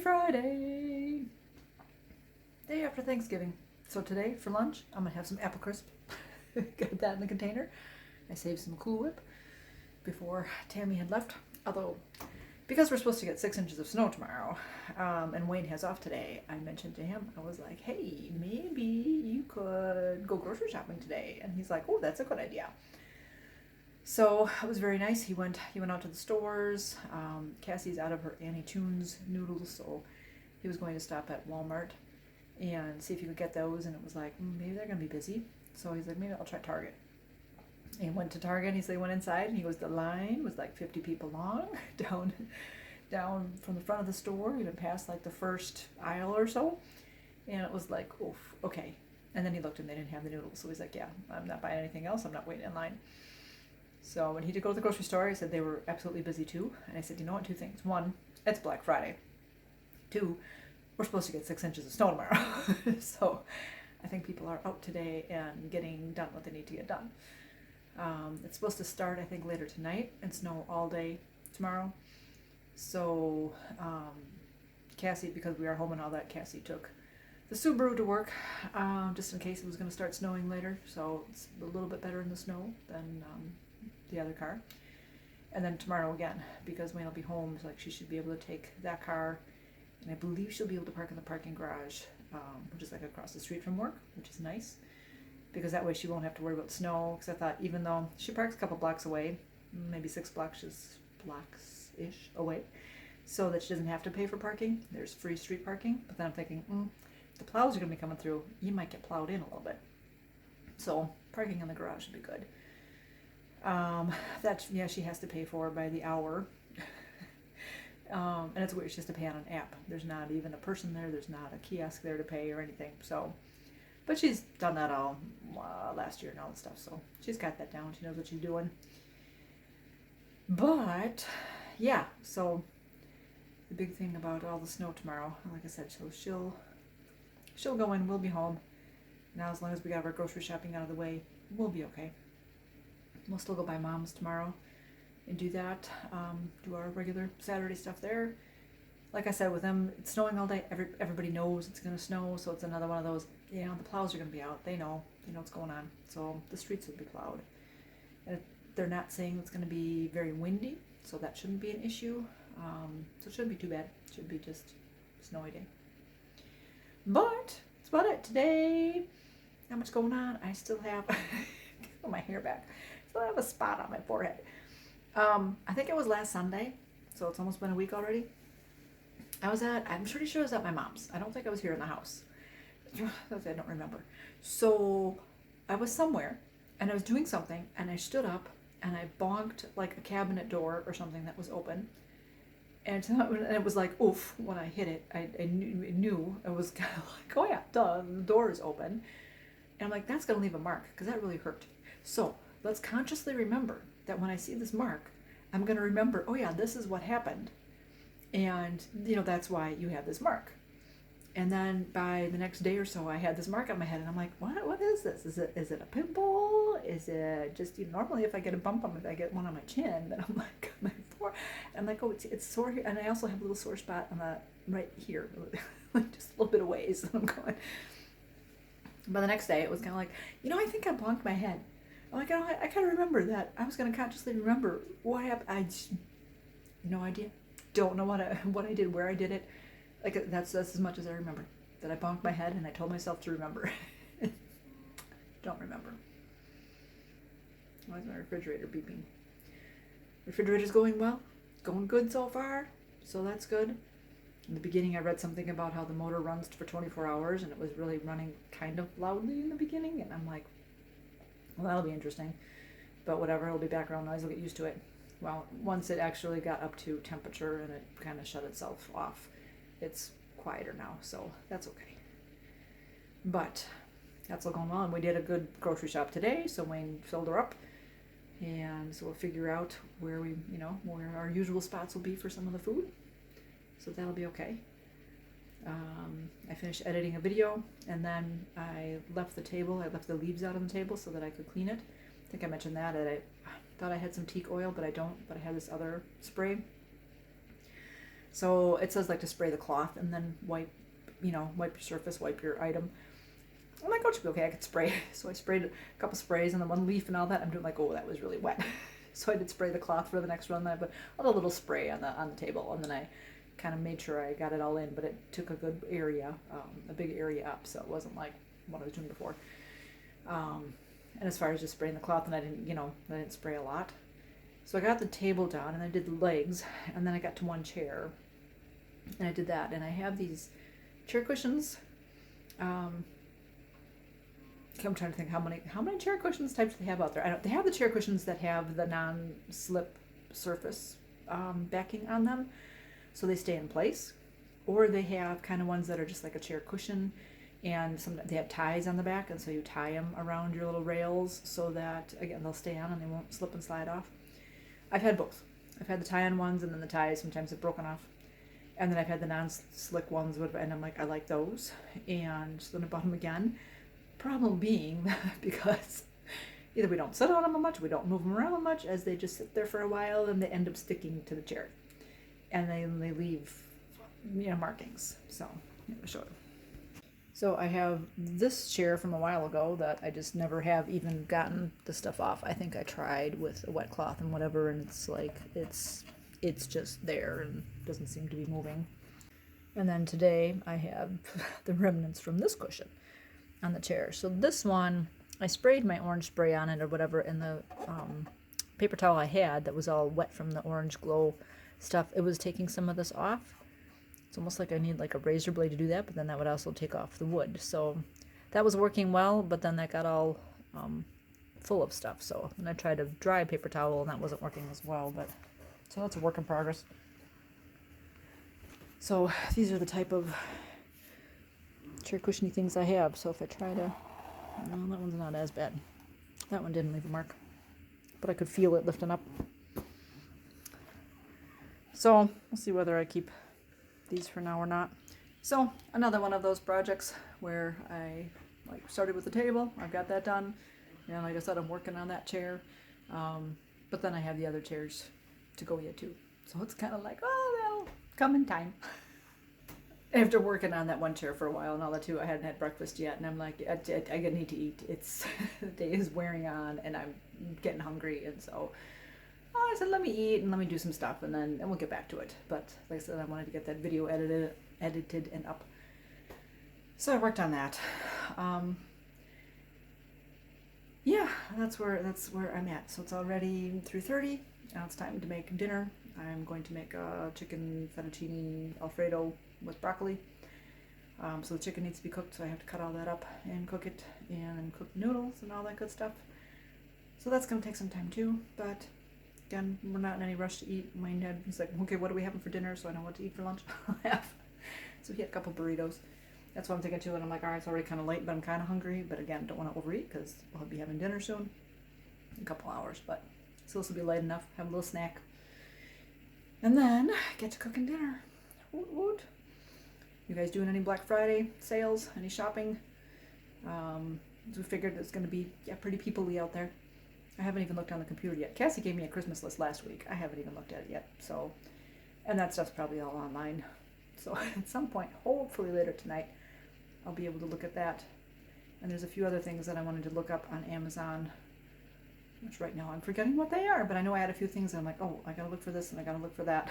Friday, day after Thanksgiving. So today for lunch, I'm gonna have some apple crisp. Got that in the container. I saved some Cool Whip before Tammy had left. Although, because we're supposed to get 6 inches of snow tomorrow, and Wayne has off today, I mentioned to him, I was like, hey, maybe you could go grocery shopping today. And he's like, oh, that's a good idea. So it was very nice. He went out to the stores. Cassie's out of her Annie Tunes noodles, so he was going to stop at Walmart and see if he could get those. And it was like, maybe they're gonna be busy. So he's like, maybe I'll try Target. And he went to Target. And he went inside, and he goes, the line was like 50 people long down from the front of the store, even past like the first aisle or so. And it was like, oof, okay. And then he looked, and they didn't have the noodles. So he's like, yeah, I'm not buying anything else. I'm not waiting in line. So when he did go to the grocery store, he said they were absolutely busy too. And I said, you know what, 2 things. 1, it's Black Friday. 2, we're supposed to get 6 inches of snow tomorrow. So I think people are out today and getting done what they need to get done. It's supposed to start, I think, later tonight and snow all day tomorrow. So Cassie, because we are home and all that, Cassie took the Subaru to work, just in case it was going to start snowing later. So it's a little bit better in the snow than the other car. And then tomorrow again, because Wayne will be home, so like she should be able to take that car, and I believe she'll be able to park in the parking garage, which is like across the street from work, which is nice, because that way she won't have to worry about snow. Because I thought, even though she parks a couple blocks away, maybe 6 blocks-ish away, so that she doesn't have to pay for parking. There's free street parking. But then I'm thinking, if the plows are going to be coming through, you might get plowed in a little bit. So parking in the garage would be good. She has to pay for by the hour. And it's weird, she has to pay on an app. There's not even a person there, there's not a kiosk there to pay or anything. So, but she's done that all last year and all that stuff, so she's got that down. She knows what she's doing. But yeah, so the big thing about all the snow tomorrow, like I said, so she'll go in, we'll be home. Now, as long as we got our grocery shopping out of the way, we'll be okay. We'll still go by Mom's tomorrow and do that, do our regular Saturday stuff there. Like I said, with them, it's snowing all day. Everybody knows it's going to snow, so it's another one of those, the plows are going to be out. They know what's going on. So the streets will be plowed. And they're not saying it's going to be very windy, so that shouldn't be an issue. So it shouldn't be too bad. It should be just a snowy day. But that's about it today. Not much going on. I still have get my hair back. Still have a spot on my forehead. I think it was last Sunday, so it's almost been a week already. I'm pretty sure I was at my mom's. I don't think I was here in the house. I don't remember. So I was somewhere, and I was doing something, and I stood up, and I bonked like a cabinet door or something that was open. And it was like, oof, when I hit it, I knew it was kind of like, oh yeah, duh, the door is open. And I'm like, that's going to leave a mark, because that really hurt. So let's consciously remember that when I see this mark, I'm going to remember, oh yeah, this is what happened. And, that's why you have this mark. And then by the next day or so, I had this mark on my head, and I'm like, what is this? Is it a pimple? Is it just, normally if I get a bump on it, I get one on my chin, then I'm like, I'm like, oh, it's sore here. And I also have a little sore spot on the right here, just a little bit of ways. And I'm going. But the next day, it was kind of like, I think I bonked my head. I'm like, I kind of remember that. I was going to consciously remember what happened. I just, no idea. Don't know what I did, where I did it. Like, that's as much as I remember. That I bonked my head, and I told myself to remember. Don't remember. Why is my refrigerator beeping? Refrigerator's going well. Going good so far. So that's good. In the beginning, I read something about how the motor runs for 24 hours, and it was really running kind of loudly in the beginning. And I'm like, well, that'll be interesting. But whatever, it'll be background noise. I'll get used to it. Well, once it actually got up to temperature and it kind of shut itself off, it's quieter now, so that's okay. But that's all going well, and we did a good grocery shop today, so Wayne filled her up, and so we'll figure out where where our usual spots will be for some of the food, so that'll be okay. I finished editing a video, and then I left the leaves out on the table so that I could clean it. I think I mentioned that, I thought I had some teak oil, but I don't, but I had this other spray. So it says like to spray the cloth and then wipe your surface, wipe your item. I'm like, oh, it should be okay. I could spray. So I sprayed a couple sprays and then one leaf and all that. I'm doing like, oh, that was really wet. So I did spray the cloth for the next run. Then I put a little spray on the table, and then I kind of made sure I got it all in. But it took a good area, a big area up, so it wasn't like what I was doing before. And as far as just spraying the cloth, and I didn't spray a lot. So I got the table down, and I did the legs, and then I got to one chair, and I did that. And I have these chair cushions. I'm trying to think how many chair cushions types they have out there. They have the chair cushions that have the non-slip surface backing on them, so they stay in place. Or they have kind of ones that are just like a chair cushion, and they have ties on the back, and so you tie them around your little rails so that, again, they'll stay on and they won't slip and slide off. I've had both. I've had the tie-on ones, and then the ties sometimes have broken off. And then I've had the non-slick ones, and I'm like, I like those. And then I bought them again. Problem being, because either we don't sit on them much, we don't move them around much, as they just sit there for a while, and they end up sticking to the chair, and they leave markings. So I'll show you. So I have this chair from a while ago that I just never have even gotten the stuff off. I think I tried with a wet cloth and whatever, and it's like it's just there and doesn't seem to be moving. And then today I have the remnants from this cushion on the chair. So this one, I sprayed my orange spray on it or whatever, and the paper towel I had that was all wet from the orange glow stuff, it was taking some of this off. It's almost like I need like a razor blade to do that, but then that would also take off the wood. So that was working well, but then that got all full of stuff. So then I tried a dry paper towel, and that wasn't working as well. But so that's a work in progress. So these are the type of chair cushiony things I have. So if I try to, no, that one's not as bad. That one didn't leave a mark, but I could feel it lifting up. So we'll see whether I keep these for now or not. So another one of those projects where I started with the table. I've got that done, and like I said, I'm working on that chair. But then I have the other chairs to go yet too. So it's kind of like, oh, that'll come in time. After working on that one chair for a while and all that too, I hadn't had breakfast yet, and I'm like, I need to eat. It's the day is wearing on, and I'm getting hungry, and so I said, let me eat and let me do some stuff, and then we'll get back to it. But like I said, I wanted to get that video edited and up, so I worked on that. Yeah, that's where I'm at. So it's already 3:30. Now it's time to make dinner. I'm going to make a chicken fettuccine Alfredo with broccoli. So the chicken needs to be cooked, so I have to cut all that up and cook it, and cook noodles and all that good stuff. So that's going to take some time too, but again, we're not in any rush to eat. He's like, okay, what are we having for dinner, so I know what to eat for lunch. So he had a couple burritos. That's what I'm thinking too, and I'm like, all right, it's already kind of late, but I'm kind of hungry, but again, don't want to overeat because we'll be having dinner soon in a couple hours, but so this will be light enough, have a little snack, and then get to cooking dinner. Woot woot. You guys doing any Black Friday sales? Any shopping? We figured it's going to be pretty people-y out there. I haven't even looked on the computer yet. Cassie gave me a Christmas list last week. I haven't even looked at it yet. So, and that stuff's probably all online. So at some point, hopefully later tonight, I'll be able to look at that. And there's a few other things that I wanted to look up on Amazon, which right now I'm forgetting what they are. But I know I had a few things and I'm like, oh, I gotta look for this and I gotta look for that.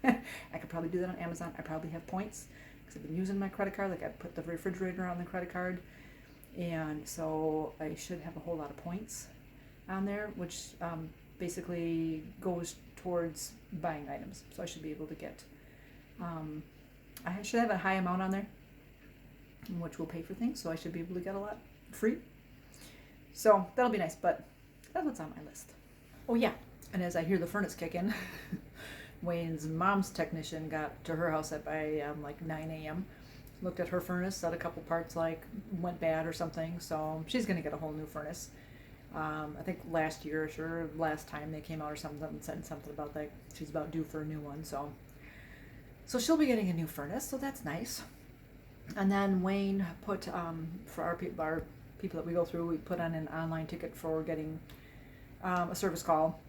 I could probably do that on Amazon. I probably have points because I've been using my credit card. Like I put the refrigerator on the credit card, and so I should have a whole lot of points on there, which basically goes towards buying items. So I should be able to get, I should have a high amount on there, which will pay for things. So I should be able to get a lot free. So that'll be nice, but that's what's on my list. Oh yeah, and as I hear the furnace kick in, Wayne's mom's technician got to her house by like 9 a.m. Looked at her furnace, said a couple parts went bad or something, so she's gonna get a whole new furnace. I think last time they came out or something and said something about that she's about due for a new one, so she'll be getting a new furnace, so that's nice. And then Wayne put for our people that we go through, we put on an online ticket for getting a service call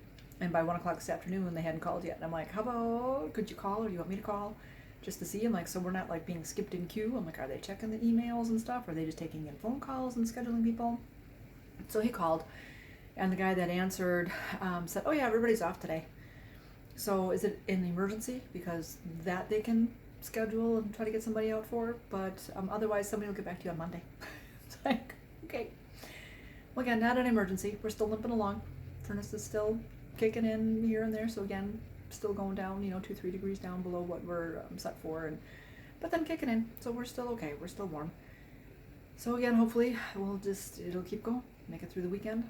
And by 1 o'clock this afternoon, they hadn't called yet. And I'm like, how about, could you call, or do you want me to call? Just to see. I'm like, so we're not like being skipped in queue. I'm like, are they checking the emails and stuff? Are they just taking in phone calls and scheduling people? So he called, and the guy that answered said, oh yeah, everybody's off today. So is it an emergency? Because that they can schedule and try to get somebody out for, but otherwise somebody will get back to you on Monday. It's like, okay. Well, again, not an emergency. We're still limping along. Furnace is still kicking in here and there. So again, still going down, 2-3 degrees down below what we're set for, but then kicking in. So we're still okay. We're still warm. So again, hopefully it'll keep going, make it through the weekend,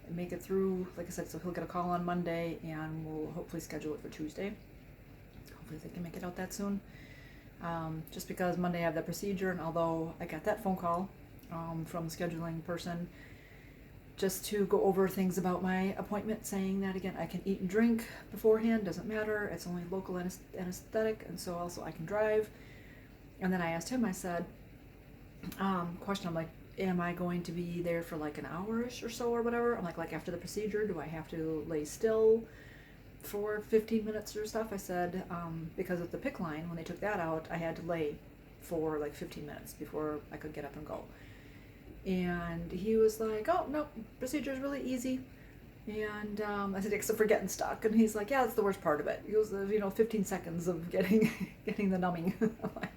and make it through, like I said, so he'll get a call on Monday, and we'll hopefully schedule it for Tuesday. Hopefully they can make it out that soon. Just because Monday I have that procedure, and although I got that phone call from the scheduling person just to go over things about my appointment, saying that again, I can eat and drink beforehand, doesn't matter, it's only local anesthetic, and so also I can drive. And then I asked him, I said, question, I'm like, am I going to be there for like an hour-ish or so or whatever? I'm like after the procedure, do I have to lay still for 15 minutes or stuff? I said, because of the PICC line, when they took that out, I had to lay for like 15 minutes before I could get up and go. And he was like, oh, no, procedure's really easy. And I said, except for getting stuck. And he's like, yeah, that's the worst part of it. He goes, 15 seconds of getting the numbing. I'm like,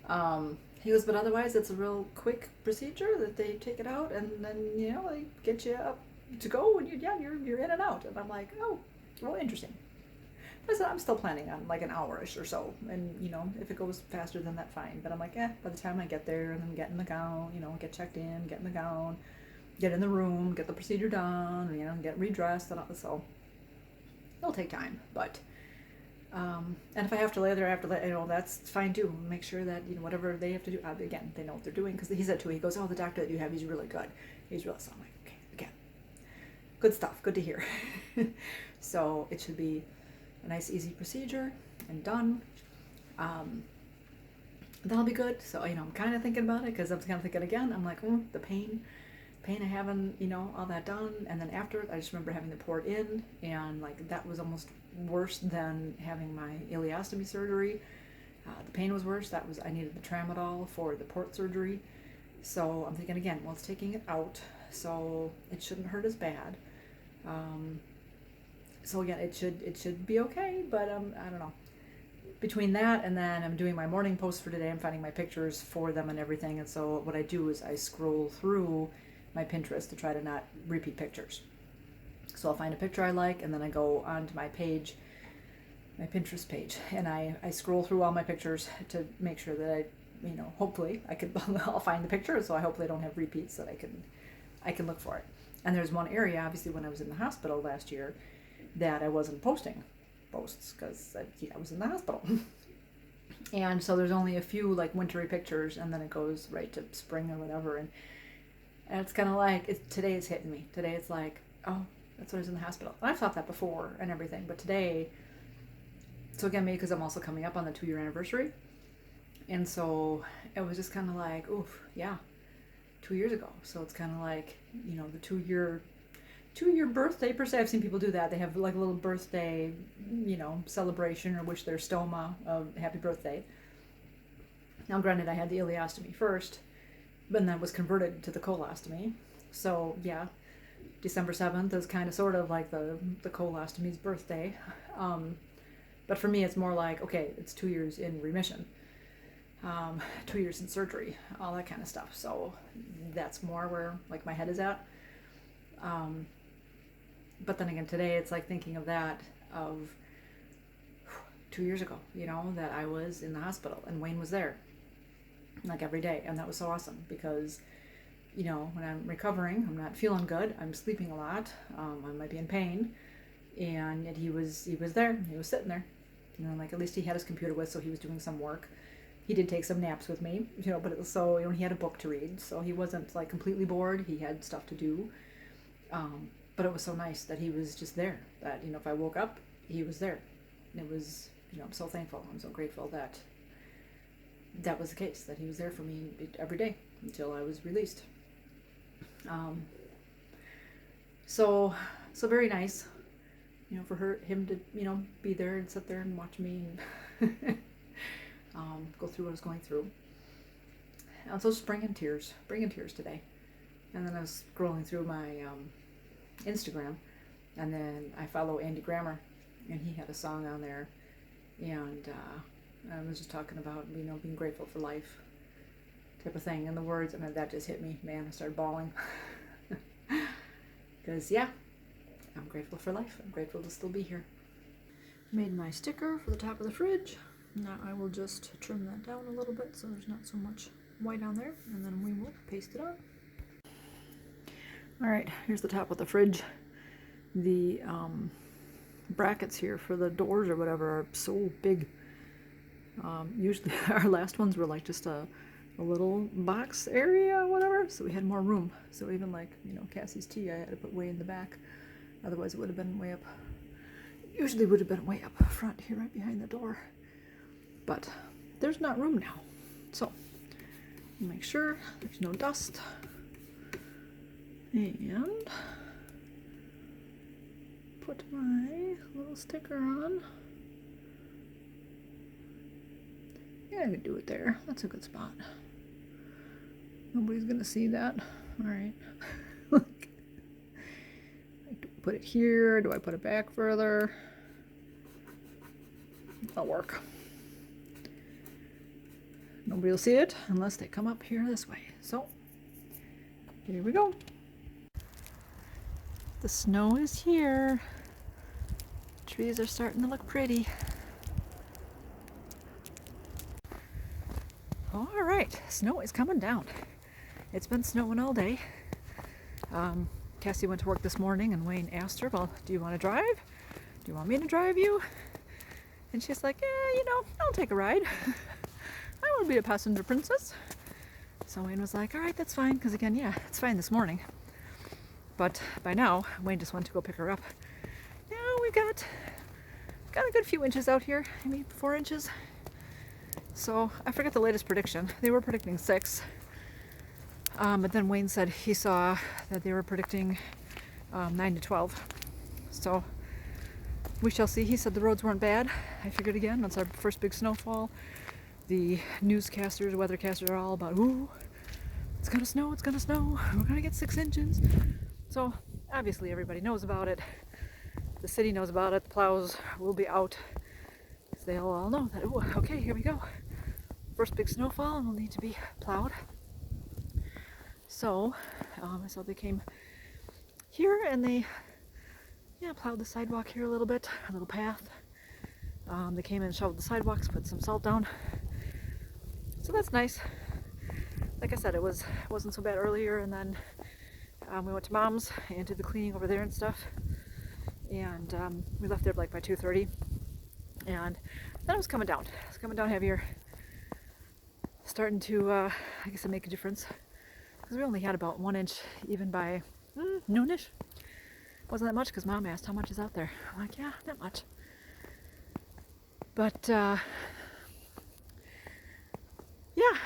yeah. He goes, but otherwise it's a real quick procedure that they take it out and then, they get you up to go and you're in and out. And I'm like, oh, well, interesting. I said, I'm still planning on like an hour-ish or so. And, if it goes faster than that, fine. But I'm like, by the time I get there and then get in the gown, get checked in, get in the gown, get in the room, get the procedure done, get redressed and all, so it'll take time. But, and if I have to lay there, I have to lay, that's fine too. Make sure that, whatever they have to do, again, they know what they're doing. Because he said too, he goes, oh, the doctor that you have, he's really good. He's really, so I'm like, okay, again, good stuff, good to hear. So it should be a nice easy procedure and done. That'll be good. So, I'm kind of thinking about it because I'm kind of thinking again, I'm like, the pain of having, all that done. And then after, I just remember having the port in, and like that was almost worse than having my ileostomy surgery. The pain was worse. I needed the tramadol for the port surgery. So I'm thinking again, well, it's taking it out, so it shouldn't hurt as bad. So again, it should be okay, but I don't know. Between that and then I'm doing my morning post for today, I'm finding my pictures for them and everything, and so what I do is I scroll through my Pinterest to try to not repeat pictures. So I'll find a picture I like, and then I go onto my page, my Pinterest page, and I scroll through all my pictures to make sure that hopefully I'll find the picture, so I hopefully don't have repeats, that I can look for it. And there's one area, obviously, when I was in the hospital last year, that I wasn't posting posts because I was in the hospital. And so there's only a few like wintry pictures, and then it goes right to spring or whatever, and it's kind of like today is hitting me. Today it's like, oh, that's when I was in the hospital. And I've thought that before and everything, but today, so again, maybe because I'm also coming up on the 2-year anniversary, and so it was just kind of like, oof, yeah, 2 years ago. So it's kind of like, the 2-year birthday per se. I've seen people do that. They have like a little birthday, celebration, or wish their stoma a happy birthday. Now, granted, I had the ileostomy first, but then was converted to the colostomy. So yeah, December 7th is kind of sort of like the colostomy's birthday. But for me, it's more like, okay, it's 2 years in remission, 2 years in surgery, all that kind of stuff. So that's more where like my head is at. But then again, today it's like thinking of that of 2 years ago, that I was in the hospital and Wayne was there like every day. And that was so awesome because, when I'm recovering, I'm not feeling good. I'm sleeping a lot. I might be in pain. And yet he was there. He was sitting there, like at least he had his computer with, so he was doing some work. He did take some naps with me, but it was so, he had a book to read. So he wasn't like completely bored. He had stuff to do. But it was so nice that he was just there, that, if I woke up, he was there. And it was, I'm so thankful. I'm so grateful that that was the case, that he was there for me every day until I was released. So So very nice, you know, for him to, you know, be there and sit there and watch me and go through what I was going through. And so just bringing tears today. And then I was scrolling through my Instagram, and then I follow Andy Grammer, and he had a song on there, and I was just talking about, you know, being grateful for life type of thing, and the words, and that just hit me, man. I started bawling. Because, yeah, I'm grateful for life. I'm grateful to still be here. Made my sticker for the top of the fridge. Now I will just trim that down a little bit so there's not so much white on there, and then we will paste it on. Alright, here's the top of the fridge. The brackets here for the doors or whatever are so big. Usually our last ones were like just a little box area, whatever, so we had more room. So even like, you know, Cassie's tea I had to put way in the back, otherwise it would have been way up, usually would have been way up front here right behind the door, but there's not room now. So make sure there's no dust, and put my little sticker on. Yeah, I could do it there. That's a good spot. Nobody's gonna see that. Alright. Do I put it here? Do I put it back further? That'll work. Nobody will see it unless they come up here this way. So, here we go. The snow is here. Trees are starting to look pretty. Alright, snow is coming down. It's been snowing all day. Cassie went to work this morning, and Wayne asked her, well, do you want to drive? Do you want me to drive you? And she's like, yeah, you know, I'll take a ride. I want to be a passenger princess. So Wayne was like, all right, that's fine. Because again, yeah, it's fine this morning. But by now, Wayne just went to go pick her up. Now we've got a good few inches out here, maybe 4 inches. So I forget the latest prediction. They were predicting 6. But then Wayne said he saw that they were predicting 9 to 12. So we shall see. He said the roads weren't bad. I figured again, that's our first big snowfall. The newscasters, weathercasters are all about, ooh, it's gonna snow, we're gonna get 6 inches. So obviously everybody knows about it. The city knows about it. The plows will be out. Because they all know that, ooh, okay, here we go. First big snowfall, and we'll need to be plowed. So they came here, and they plowed the sidewalk here a little bit, a little path. They came and shoveled the sidewalks, put some salt down. So that's nice. Like I said, wasn't so bad earlier, and then we went to Mom's and did the cleaning over there and stuff. And we left there like by 2:30. And then it was coming down. It's coming down heavier. Starting to, I guess, make a difference. Because we only had about 1 inch even by noonish. Wasn't that much because Mom asked how much is out there. I'm like, yeah, not much. But yeah,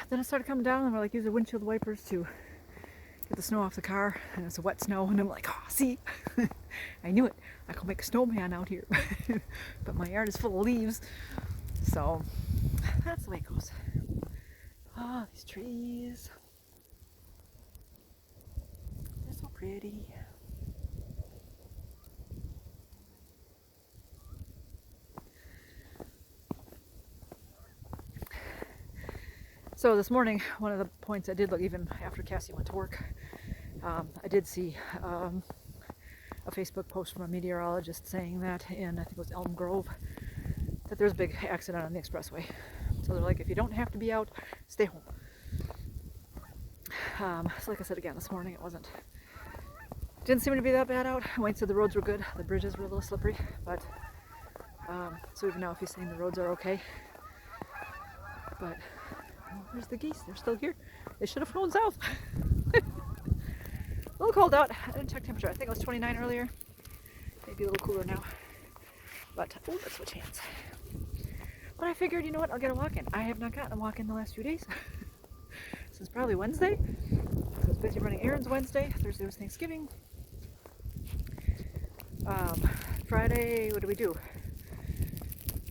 then it started coming down, and we're like, use the windshield wipers to get the snow off the car, and it's a wet snow, and I'm like, oh, see, I knew it. I could make a snowman out here, but my yard is full of leaves, so that's the way it goes. Oh, these trees, they're so pretty. So this morning, one of the points I did look, even after Cassie went to work, I did see a Facebook post from a meteorologist saying that in, I think it was Elm Grove, that there's a big accident on the expressway. So they're like, if you don't have to be out, stay home. So like I said again, this morning didn't seem to be that bad out. Wayne said the roads were good, the bridges were a little slippery, but so even now if he's saying the roads are okay. But there's the geese, they're still here. They should have flown south. A little cold out. I didn't check temperature. I think it was 29 earlier. Maybe a little cooler now. But, oh, let's switch hands. But I figured, you know what, I'll get a walk in. I have not gotten a walk in the last few days. Since probably Wednesday. I was busy running errands Wednesday. Thursday was Thanksgiving. Friday, what did we do?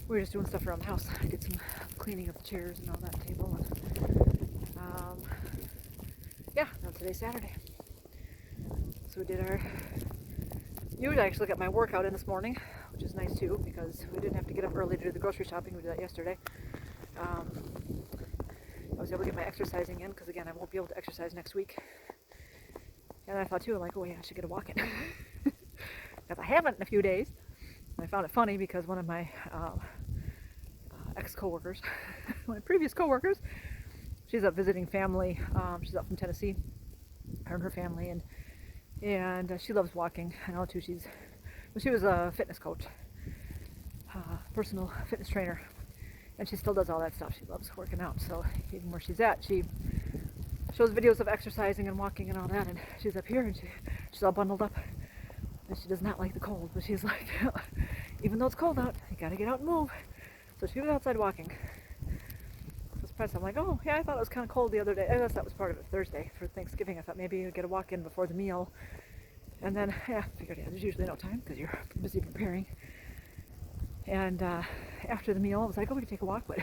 We were just doing stuff around the house. I did some cleaning of the chairs and all that table. And, yeah, now today's Saturday. So we did our... You would actually got my workout in this morning, which is nice too, because we didn't have to get up early to do the grocery shopping. We did that yesterday. I was able to get my exercising in, because again, I won't be able to exercise next week. And I thought too, I'm like, oh yeah, I should get a walk in. Because I haven't in a few days. And I found it funny because one of my ex-coworkers, my previous coworkers, she's up visiting family. She's up from Tennessee, her and her family, and she loves walking. I know too. She was a fitness coach, personal fitness trainer, and she still does all that stuff. She loves working out. So even where she's at, she shows videos of exercising and walking and all that. And she's up here and she's all bundled up. And she does not like the cold, but she's like, even though it's cold out, you gotta get out and move. So she was outside walking. I was surprised. I'm like, oh yeah, I thought it was kind of cold the other day. I guess that was part of it. Thursday for Thanksgiving, I thought maybe you'd get a walk in before the meal. And then, yeah, I figured, yeah, there's usually no time because you're busy preparing. And after the meal, I was like, oh, we can take a walk, but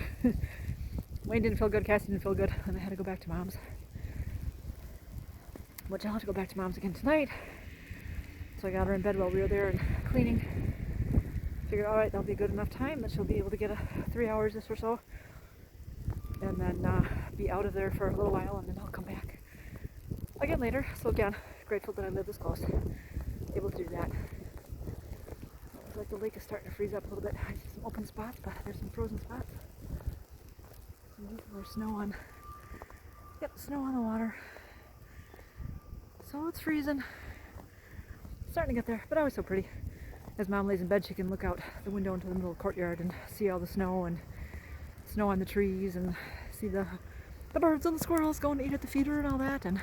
Wayne didn't feel good, Cassie didn't feel good, and I had to go back to Mom's. Which I'll have to go back to Mom's again tonight. So I got her in bed while we were there and cleaning. Figured, all right, that'll be good enough time that she'll be able to get 3 hours this or so. And then be out of there for a little while, and then I'll come back again later. So again, grateful that I live this close, able to do that. Looks like the lake is starting to freeze up a little bit. I see some open spots, but there's some frozen spots. More snow on. Yep, snow on the water. So it's freezing. Starting to get there, but always so pretty. As Mom lays in bed, she can look out the window into the middle of the courtyard and see all the snow and snow on the trees and see the birds and the squirrels going to eat at the feeder and all that. And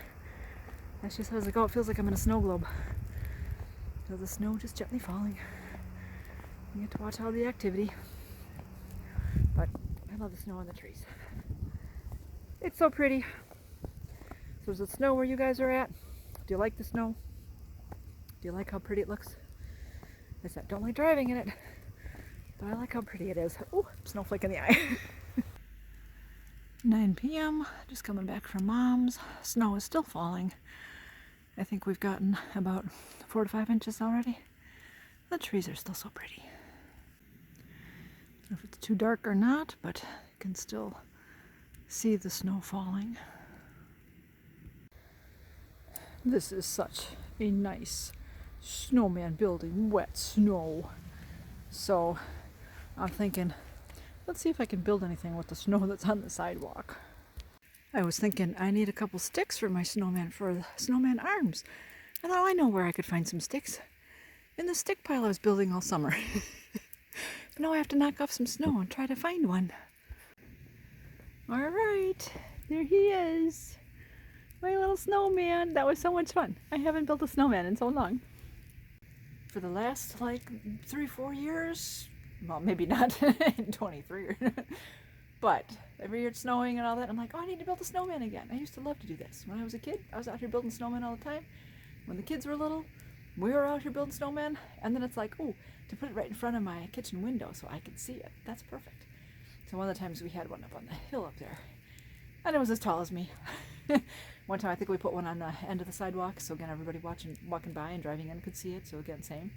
as she says, like, oh, it feels like I'm in a snow globe. So the snow just gently falling. You get to watch all the activity. But I love the snow on the trees. It's so pretty. So does it snow where you guys are at? Do you like the snow? Do you like how pretty it looks? I said, don't like driving in it, but I like how pretty it is. Oh, snowflake in the eye. 9 p.m. Just coming back from Mom's. Snow is still falling. I think we've gotten about 4 to 5 inches already. The trees are still so pretty. I don't know if it's too dark or not, but you can still see the snow falling. This is such a nice snowman building, wet snow. So I'm thinking, let's see if I can build anything with the snow that's on the sidewalk. I was thinking I need a couple sticks for my snowman, for the snowman arms. I thought, oh, I know where I could find some sticks. In the stick pile I was building all summer. But now I have to knock off some snow and try to find one. All right, there he is. My little snowman. That was so much fun. I haven't built a snowman in so long. For the last, like, 3-4 years, well, maybe not in 23, but every year it's snowing and all that, I'm like, oh, I need to build a snowman again. I used to love to do this. When I was a kid, I was out here building snowmen all the time. When the kids were little, we were out here building snowmen, and then it's like, oh, to put it right in front of my kitchen window so I could see it. That's perfect. So one of the times we had one up on the hill up there, and it was as tall as me. One time I think we put one on the end of the sidewalk, so again everybody walking by and driving in could see it. So again, same.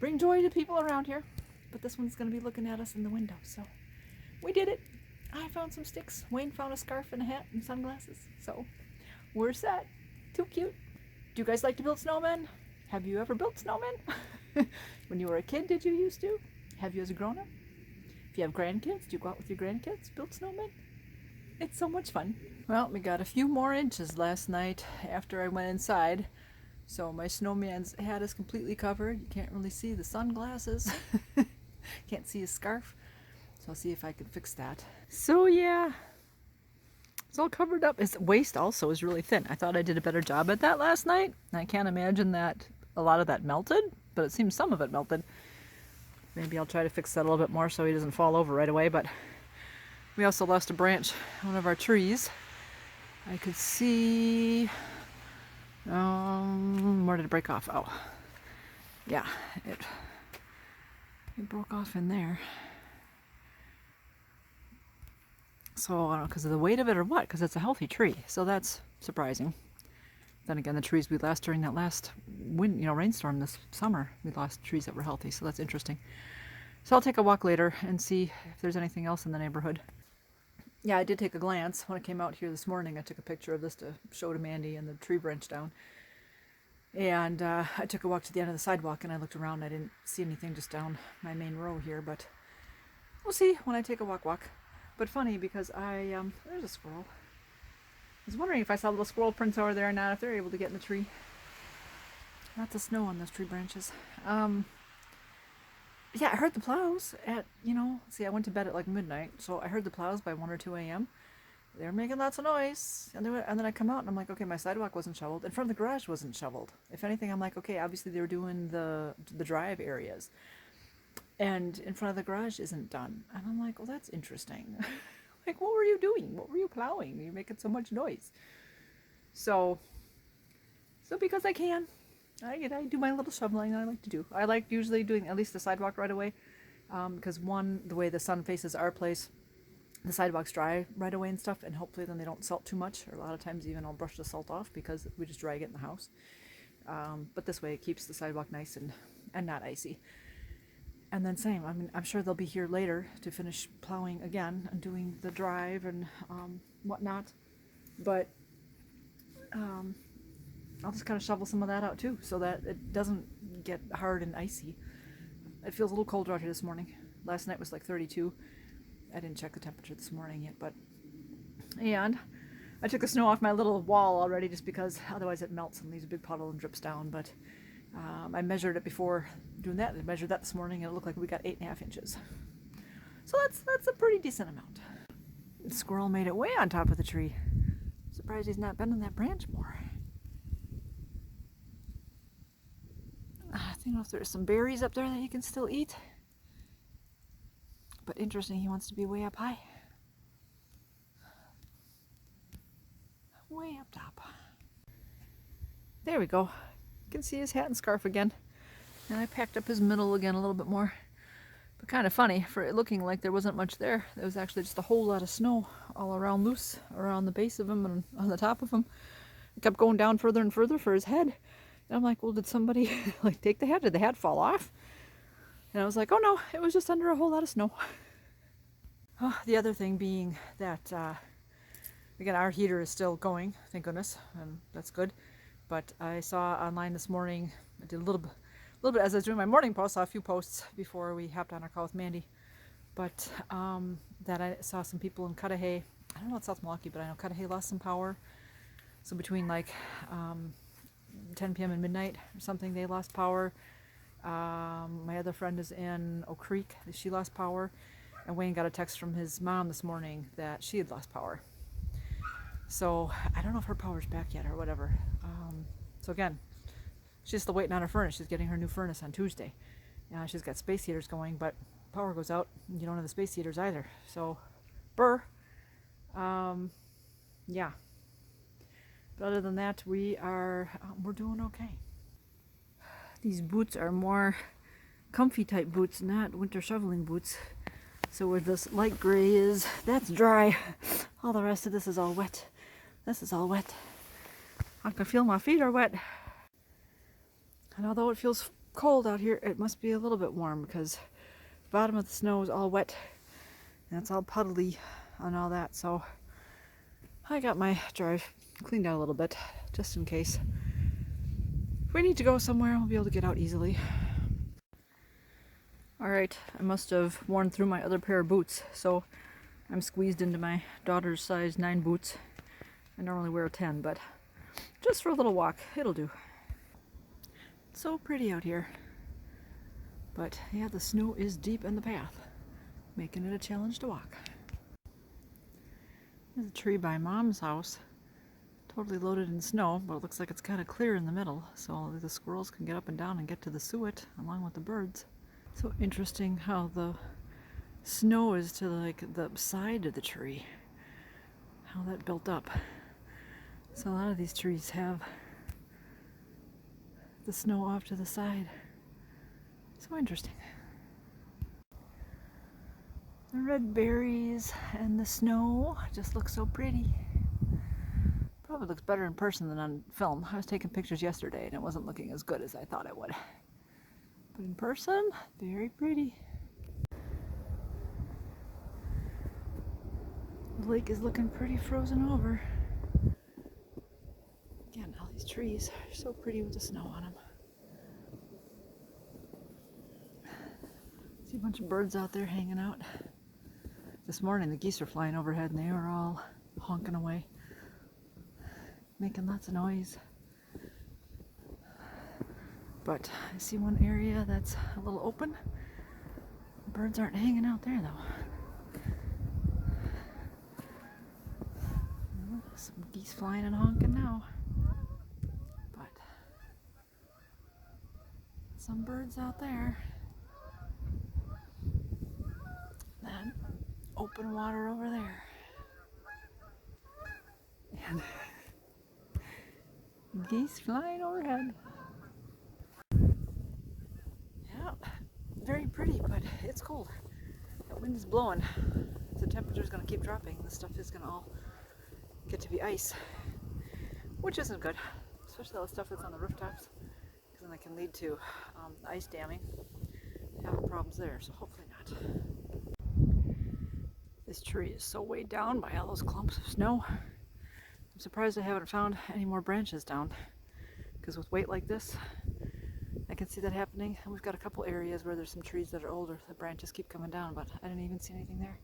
Bring joy to people around here. But this one's going to be looking at us in the window. So we did it. I found some sticks. Wayne found a scarf and a hat and sunglasses. So we're set. Too cute. Do you guys like to build snowmen? Have you ever built snowmen? When you were a kid, did you used to? Have you as a grown-up? If you have grandkids, do you go out with your grandkids, build snowmen? It's so much fun. Well, we got a few more inches last night after I went inside. So my snowman's hat is completely covered. You can't really see the sunglasses. Can't see his scarf. So I'll see if I can fix that. So yeah, it's all covered up. His waist also is really thin. I thought I did a better job at that last night. I can't imagine that a lot of that melted, but it seems some of it melted. Maybe I'll try to fix that a little bit more so he doesn't fall over right away. But we also lost a branch, one of our trees. I could see, where did it break off? Oh, yeah, it broke off in there. So I don't know, because of the weight of it or what, because it's a healthy tree. So that's surprising. Then again, the trees we lost during that last rainstorm this summer, we lost trees that were healthy. So that's interesting. So I'll take a walk later and see if there's anything else in the neighborhood. Yeah, I did take a glance. When I came out here this morning, I took a picture of this to show to Mandy and the tree branch down. And I took a walk to the end of the sidewalk and I looked around. I didn't see anything just down my main row here, but we'll see when I take a walk. But funny because there's a squirrel. I was wondering if I saw little squirrel prints over there or not, if they're able to get in the tree. Lots of snow on those tree branches. Yeah, I heard the plows at, see, I went to bed at like midnight, so I heard the plows by 1 or 2 a.m. They were making lots of noise. And then I come out and I'm like, okay, my sidewalk wasn't shoveled. In front of the garage wasn't shoveled. If anything, I'm like, okay, obviously they were doing the drive areas. And in front of the garage isn't done. And I'm like, well, that's interesting. Like, what were you doing? What were you plowing? You're making so much noise. So because I can, I do my little shoveling I like to do. I like usually doing at least the sidewalk right away. Because one, the way the sun faces our place, the sidewalks dry right away and stuff, and hopefully then they don't salt too much. Or a lot of times even I'll brush the salt off because we just drag it in the house. But this way it keeps the sidewalk nice and not icy. And then same, I mean, I'm sure they'll be here later to finish plowing again and doing the drive and whatnot. But I'll just kind of shovel some of that out too so that it doesn't get hard and icy. It feels a little colder out here this morning. Last night was like 32. I didn't check the temperature this morning yet, and I took the snow off my little wall already just because otherwise it melts and leaves a big puddle and drips down. But I measured it before doing that. I measured that this morning and it looked like we got 8.5 inches. So that's a pretty decent amount. The squirrel made it way on top of the tree. Surprised he's not bending that branch more. I don't know if there's some berries up there that you can still eat. But interesting, he wants to be way up high. Way up top. There we go. You can see his hat and scarf again. And I packed up his middle again a little bit more. But kind of funny, for it looking like there wasn't much there. There was actually just a whole lot of snow all around Loose, around the base of him and on the top of him. It kept going down further and further for his head. And I'm like, well, did somebody like take the hat? Did the hat fall off? And I was like, oh no, it was just under a whole lot of snow. Oh, the other thing being that, again, our heater is still going, thank goodness, and that's good. But I saw online this morning, I did a little bit as I was doing my morning post, saw a few posts before we hopped on our call with Mandy. But that I saw some people in Cudahy, I don't know about South Milwaukee, but I know Cudahy lost some power. So between like 10 p.m. and midnight or something, they lost power. My other friend is in Oak Creek, she lost power. And Wayne got a text from his mom this morning that she had lost power. So I don't know if her power's back yet or whatever. So again, she's still waiting on her furnace. She's getting her new furnace on Tuesday. She's got space heaters going, but power goes out. And you don't have the space heaters either. So, burr. Yeah. But other than that, we're doing okay. These boots are more comfy type boots, not winter shoveling boots. So where this light gray is, that's dry. All the rest of this is all wet. This is all wet. I can feel my feet are wet. And although it feels cold out here, it must be a little bit warm because the bottom of the snow is all wet. And it's all puddly and all that. So I got my drive cleaned out a little bit, just in case. If we need to go somewhere, we'll be able to get out easily. Alright, I must have worn through my other pair of boots, so I'm squeezed into my daughter's size 9 boots. I normally wear a 10, but just for a little walk, it'll do. It's so pretty out here. But yeah, the snow is deep in the path, making it a challenge to walk. There's a tree by Mom's house, totally loaded in snow, but it looks like it's kind of clear in the middle, so the squirrels can get up and down and get to the suet along with the birds. So interesting how the snow is to like the side of the tree, how that built up. So a lot of these trees have the snow off to the side. So interesting. The red berries and the snow just look so pretty. Probably looks better in person than on film. I was taking pictures yesterday and it wasn't looking as good as I thought it would. But in person, very pretty. The lake is looking pretty frozen over. Again, all these trees are so pretty with the snow on them. See a bunch of birds out there hanging out. This morning the geese were flying overhead and they were all honking away, making lots of noise. But I see one area that's a little open. The birds aren't hanging out there though. Some geese flying and honking now. But some birds out there. Then open water over there. And geese flying overhead. Yeah, very pretty, but it's cold. That wind is blowing. The temperature is going to keep dropping. This stuff is going to all get to be ice, which isn't good, especially all the stuff that's on the rooftops, because then that can lead to ice damming. Have problems there, so hopefully not. This tree is so weighed down by all those clumps of snow. I'm surprised I haven't found any more branches down, because with weight like this, I can see that happening. And we've got a couple areas where there's some trees that are older. The branches keep coming down, but I didn't even see anything there.